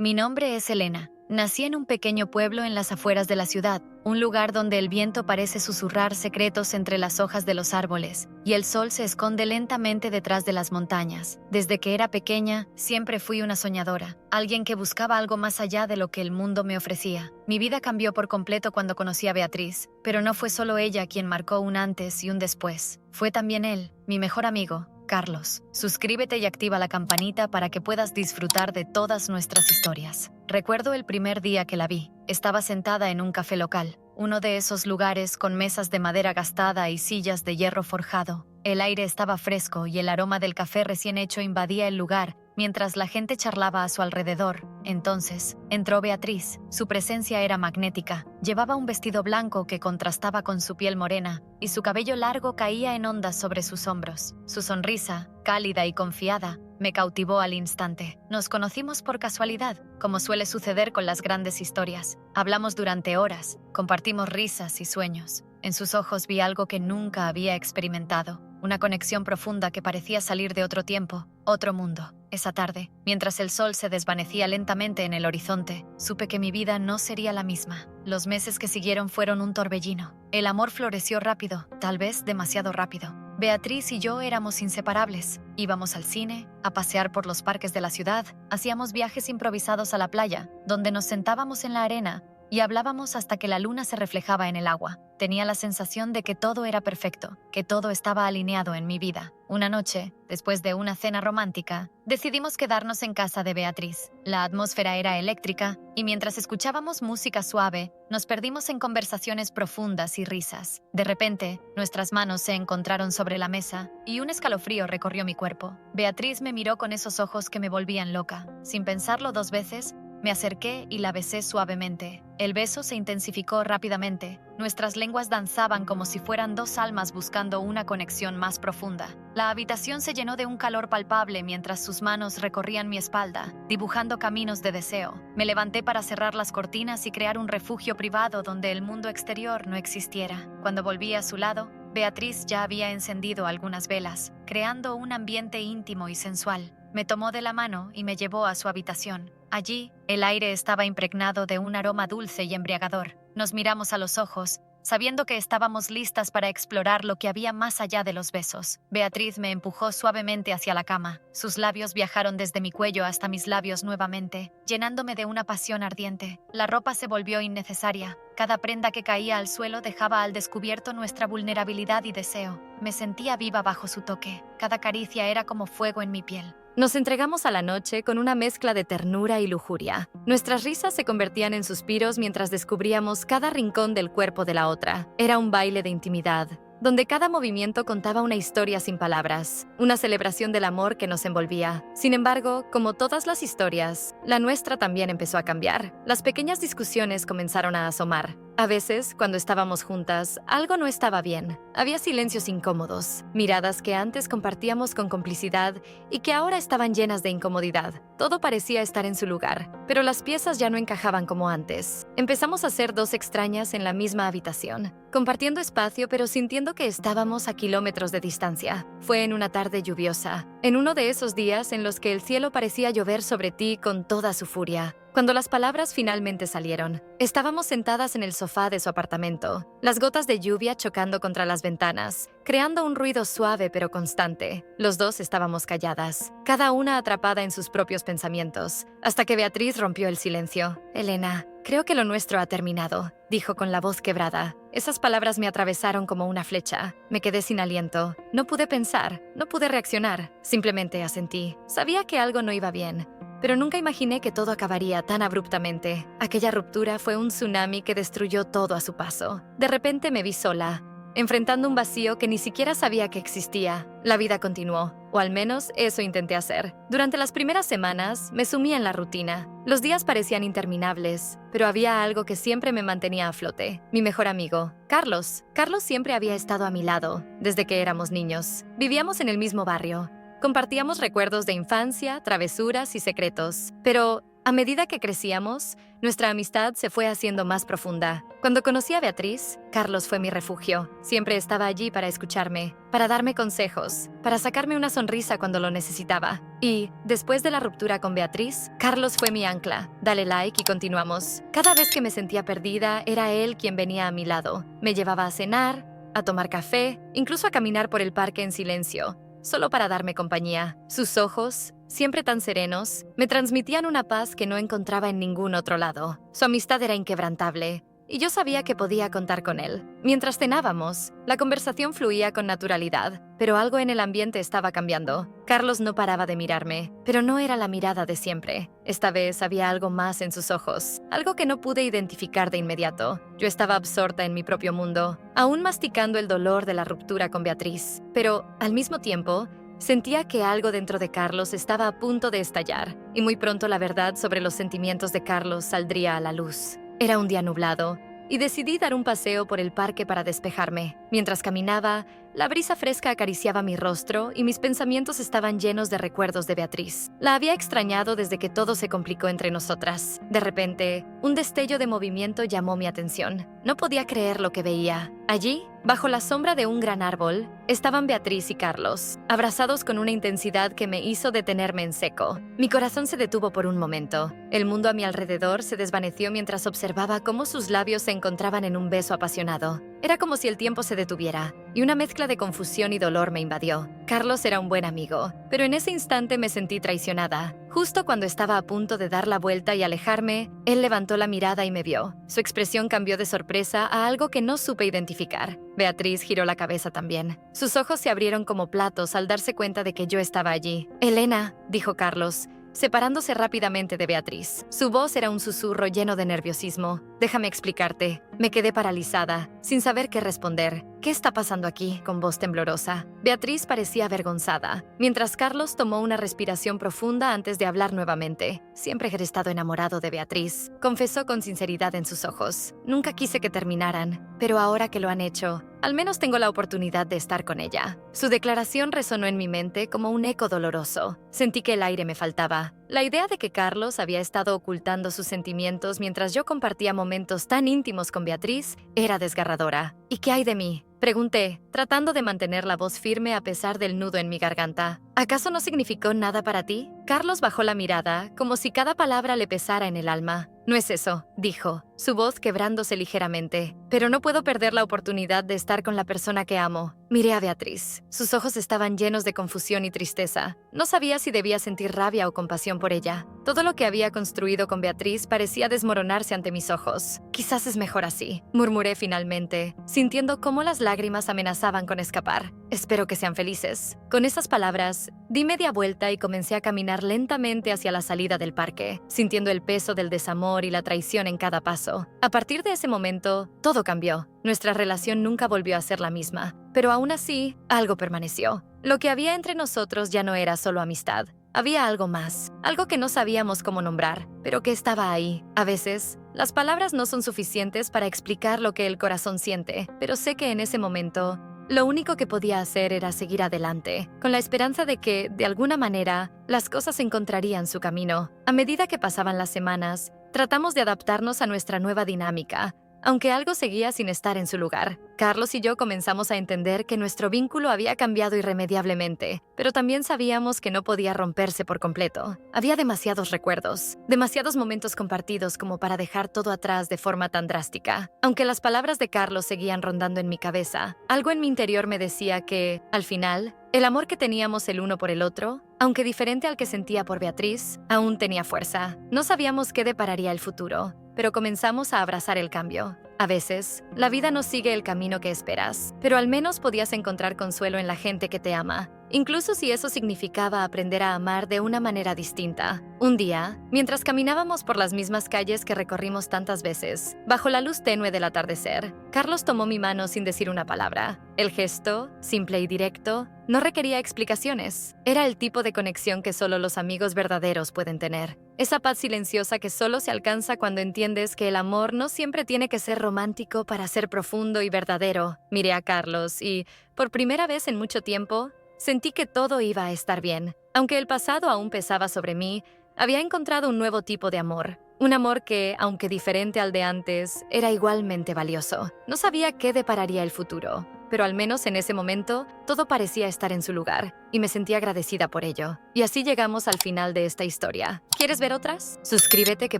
Mi nombre es Elena. Nací en un pequeño pueblo en las afueras de la ciudad, un lugar donde el viento parece susurrar secretos entre las hojas de los árboles, y el sol se esconde lentamente detrás de las montañas. Desde que era pequeña, siempre fui una soñadora, alguien que buscaba algo más allá de lo que el mundo me ofrecía. Mi vida cambió por completo cuando conocí a Beatriz, pero no fue solo ella quien marcó un antes y un después. Fue también él, mi mejor amigo, Carlos. Suscríbete y activa la campanita para que puedas disfrutar de todas nuestras historias. Recuerdo el primer día que la vi. Estaba sentada en un café local, uno de esos lugares con mesas de madera gastada y sillas de hierro forjado. El aire estaba fresco y el aroma del café recién hecho invadía el lugar, mientras la gente charlaba a su alrededor. Entonces, entró Beatriz. Su presencia era magnética. Llevaba un vestido blanco que contrastaba con su piel morena, y su cabello largo caía en ondas sobre sus hombros. Su sonrisa, cálida y confiada, me cautivó al instante. Nos conocimos por casualidad, como suele suceder con las grandes historias. Hablamos durante horas, compartimos risas y sueños. En sus ojos vi algo que nunca había experimentado, una conexión profunda que parecía salir de otro tiempo, otro mundo. Esa tarde, mientras el sol se desvanecía lentamente en el horizonte, supe que mi vida no sería la misma. Los meses que siguieron fueron un torbellino. El amor floreció rápido, tal vez demasiado rápido. Beatriz y yo éramos inseparables. Íbamos al cine, a pasear por los parques de la ciudad, hacíamos viajes improvisados a la playa, donde nos sentábamos en la arena y hablábamos hasta que la luna se reflejaba en el agua. Tenía la sensación de que todo era perfecto, que todo estaba alineado en mi vida. Una noche, después de una cena romántica, decidimos quedarnos en casa de Beatriz. La atmósfera era eléctrica y mientras escuchábamos música suave, nos perdimos en conversaciones profundas y risas. De repente, nuestras manos se encontraron sobre la mesa y un escalofrío recorrió mi cuerpo. Beatriz me miró con esos ojos que me volvían loca. Sin pensarlo dos veces, me acerqué y la besé suavemente. El beso se intensificó rápidamente. Nuestras lenguas danzaban como si fueran dos almas buscando una conexión más profunda. La habitación se llenó de un calor palpable mientras sus manos recorrían mi espalda, dibujando caminos de deseo. Me levanté para cerrar las cortinas y crear un refugio privado donde el mundo exterior no existiera. Cuando volví a su lado, Beatriz ya había encendido algunas velas, creando un ambiente íntimo y sensual. Me tomó de la mano y me llevó a su habitación. Allí, el aire estaba impregnado de un aroma dulce y embriagador. Nos miramos a los ojos, sabiendo que estábamos listas para explorar lo que había más allá de los besos. Beatriz me empujó suavemente hacia la cama. Sus labios viajaron desde mi cuello hasta mis labios nuevamente, llenándome de una pasión ardiente. La ropa se volvió innecesaria. Cada prenda que caía al suelo dejaba al descubierto nuestra vulnerabilidad y deseo. Me sentía viva bajo su toque. Cada caricia era como fuego en mi piel. Nos entregamos a la noche con una mezcla de ternura y lujuria. Nuestras risas se convertían en suspiros mientras descubríamos cada rincón del cuerpo de la otra. Era un baile de intimidad, donde cada movimiento contaba una historia sin palabras, una celebración del amor que nos envolvía. Sin embargo, como todas las historias, la nuestra también empezó a cambiar. Las pequeñas discusiones comenzaron a asomar. A veces, cuando estábamos juntas, algo no estaba bien. Había silencios incómodos, miradas que antes compartíamos con complicidad y que ahora estaban llenas de incomodidad. Todo parecía estar en su lugar, pero las piezas ya no encajaban como antes. Empezamos a ser dos extrañas en la misma habitación, compartiendo espacio pero sintiendo que estábamos a kilómetros de distancia. Fue en una tarde lluviosa, en uno de esos días en los que el cielo parecía llover sobre ti con toda su furia. Cuando las palabras finalmente salieron, estábamos sentadas en el sofá de su apartamento, las gotas de lluvia chocando contra las ventanas, creando un ruido suave pero constante. Los dos estábamos calladas, cada una atrapada en sus propios pensamientos, hasta que Beatriz rompió el silencio. «Elena, creo que lo nuestro ha terminado», dijo con la voz quebrada. Esas palabras me atravesaron como una flecha. Me quedé sin aliento. No pude pensar, no pude reaccionar. Simplemente asentí. Sabía que algo no iba bien, pero nunca imaginé que todo acabaría tan abruptamente. Aquella ruptura fue un tsunami que destruyó todo a su paso. De repente me vi sola, enfrentando un vacío que ni siquiera sabía que existía. La vida continuó, o al menos eso intenté hacer. Durante las primeras semanas me sumí en la rutina. Los días parecían interminables, pero había algo que siempre me mantenía a flote. Mi mejor amigo, Carlos. Carlos siempre había estado a mi lado, desde que éramos niños. Vivíamos en el mismo barrio. Compartíamos recuerdos de infancia, travesuras y secretos. Pero A medida que crecíamos, nuestra amistad se fue haciendo más profunda. Cuando conocí a Beatriz, Carlos fue mi refugio. Siempre estaba allí para escucharme, para darme consejos, para sacarme una sonrisa cuando lo necesitaba. Y, después de la ruptura con Beatriz, Carlos fue mi ancla. Dale like y continuamos. Cada vez que me sentía perdida, era él quien venía a mi lado. Me llevaba a cenar, a tomar café, incluso a caminar por el parque en silencio, solo para darme compañía. Sus ojos, siempre tan serenos, me transmitían una paz que no encontraba en ningún otro lado. Su amistad era inquebrantable, y yo sabía que podía contar con él. Mientras cenábamos, la conversación fluía con naturalidad, pero algo en el ambiente estaba cambiando. Carlos no paraba de mirarme, pero no era la mirada de siempre. Esta vez había algo más en sus ojos, algo que no pude identificar de inmediato. Yo estaba absorta en mi propio mundo, aún masticando el dolor de la ruptura con Beatriz, pero, al mismo tiempo, sentía que algo dentro de Carlos estaba a punto de estallar, y muy pronto la verdad sobre los sentimientos de Carlos saldría a la luz. Era un día nublado, y decidí dar un paseo por el parque para despejarme. Mientras caminaba, la brisa fresca acariciaba mi rostro y mis pensamientos estaban llenos de recuerdos de Beatriz. La había extrañado desde que todo se complicó entre nosotras. De repente, un destello de movimiento llamó mi atención. No podía creer lo que veía. Allí, bajo la sombra de un gran árbol, estaban Beatriz y Carlos, abrazados con una intensidad que me hizo detenerme en seco. Mi corazón se detuvo por un momento. El mundo a mi alrededor se desvaneció mientras observaba cómo sus labios se encontraban en un beso apasionado. Era como si el tiempo se detuviera, y una mezcla de confusión y dolor me invadió. Carlos era un buen amigo, pero en ese instante me sentí traicionada. Justo cuando estaba a punto de dar la vuelta y alejarme, él levantó la mirada y me vio. Su expresión cambió de sorpresa a algo que no supe identificar. Beatriz giró la cabeza también. Sus ojos se abrieron como platos al darse cuenta de que yo estaba allí. «Elena», dijo Carlos, separándose rápidamente de Beatriz. Su voz era un susurro lleno de nerviosismo. «Déjame explicarte». Me quedé paralizada, sin saber qué responder. «¿Qué está pasando aquí?», con voz temblorosa. Beatriz parecía avergonzada, mientras Carlos tomó una respiración profunda antes de hablar nuevamente. «Siempre he estado enamorado de Beatriz», confesó con sinceridad en sus ojos. «Nunca quise que terminaran, pero ahora que lo han hecho, al menos tengo la oportunidad de estar con ella». Su declaración resonó en mi mente como un eco doloroso. Sentí que el aire me faltaba. La idea de que Carlos había estado ocultando sus sentimientos mientras yo compartía momentos tan íntimos con Beatriz era desgarradora. «¿Y qué hay de mí?», pregunté, tratando de mantener la voz firme a pesar del nudo en mi garganta. «¿Acaso no significó nada para ti?». Carlos bajó la mirada, como si cada palabra le pesara en el alma. «No es eso», dijo, su voz quebrándose ligeramente. «Pero no puedo perder la oportunidad de estar con la persona que amo». Miré a Beatriz. Sus ojos estaban llenos de confusión y tristeza. No sabía si debía sentir rabia o compasión por ella. Todo lo que había construido con Beatriz parecía desmoronarse ante mis ojos. «Quizás es mejor así», murmuré finalmente, sintiendo cómo las lágrimas amenazaban con escapar. «Espero que sean felices». Con esas palabras, di media vuelta y comencé a caminar lentamente hacia la salida del parque, sintiendo el peso del desamor y la traición en cada paso. A partir de ese momento, todo cambió. Nuestra relación nunca volvió a ser la misma, pero aún así, algo permaneció. Lo que había entre nosotros ya no era solo amistad. Había algo más, algo que no sabíamos cómo nombrar, pero que estaba ahí. A veces, las palabras no son suficientes para explicar lo que el corazón siente, pero sé que en ese momento, lo único que podía hacer era seguir adelante, con la esperanza de que, de alguna manera, las cosas encontrarían su camino. A medida que pasaban las semanas, tratamos de adaptarnos a nuestra nueva dinámica, aunque algo seguía sin estar en su lugar. Carlos y yo comenzamos a entender que nuestro vínculo había cambiado irremediablemente, pero también sabíamos que no podía romperse por completo. Había demasiados recuerdos, demasiados momentos compartidos como para dejar todo atrás de forma tan drástica. Aunque las palabras de Carlos seguían rondando en mi cabeza, algo en mi interior me decía que, al final, el amor que teníamos el uno por el otro, aunque diferente al que sentía por Beatriz, aún tenía fuerza. No sabíamos qué depararía el futuro, pero comenzamos a abrazar el cambio. A veces, la vida no sigue el camino que esperas, pero al menos podías encontrar consuelo en la gente que te ama, incluso si eso significaba aprender a amar de una manera distinta. Un día, mientras caminábamos por las mismas calles que recorrimos tantas veces, bajo la luz tenue del atardecer, Carlos tomó mi mano sin decir una palabra. El gesto, simple y directo, no requería explicaciones. Era el tipo de conexión que solo los amigos verdaderos pueden tener. Esa paz silenciosa que solo se alcanza cuando entiendes que el amor no siempre tiene que ser romántico para ser profundo y verdadero. Miré a Carlos y, por primera vez en mucho tiempo, sentí que todo iba a estar bien. Aunque el pasado aún pesaba sobre mí, Había encontrado un nuevo tipo de amor. Un amor que, aunque diferente al de antes, era igualmente valioso. No sabía qué depararía el futuro, pero al menos en ese momento todo parecía estar en su lugar y me sentí agradecida por ello. Y así llegamos al final de esta historia. ¿Quieres ver otras? Suscríbete que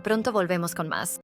pronto volvemos con más.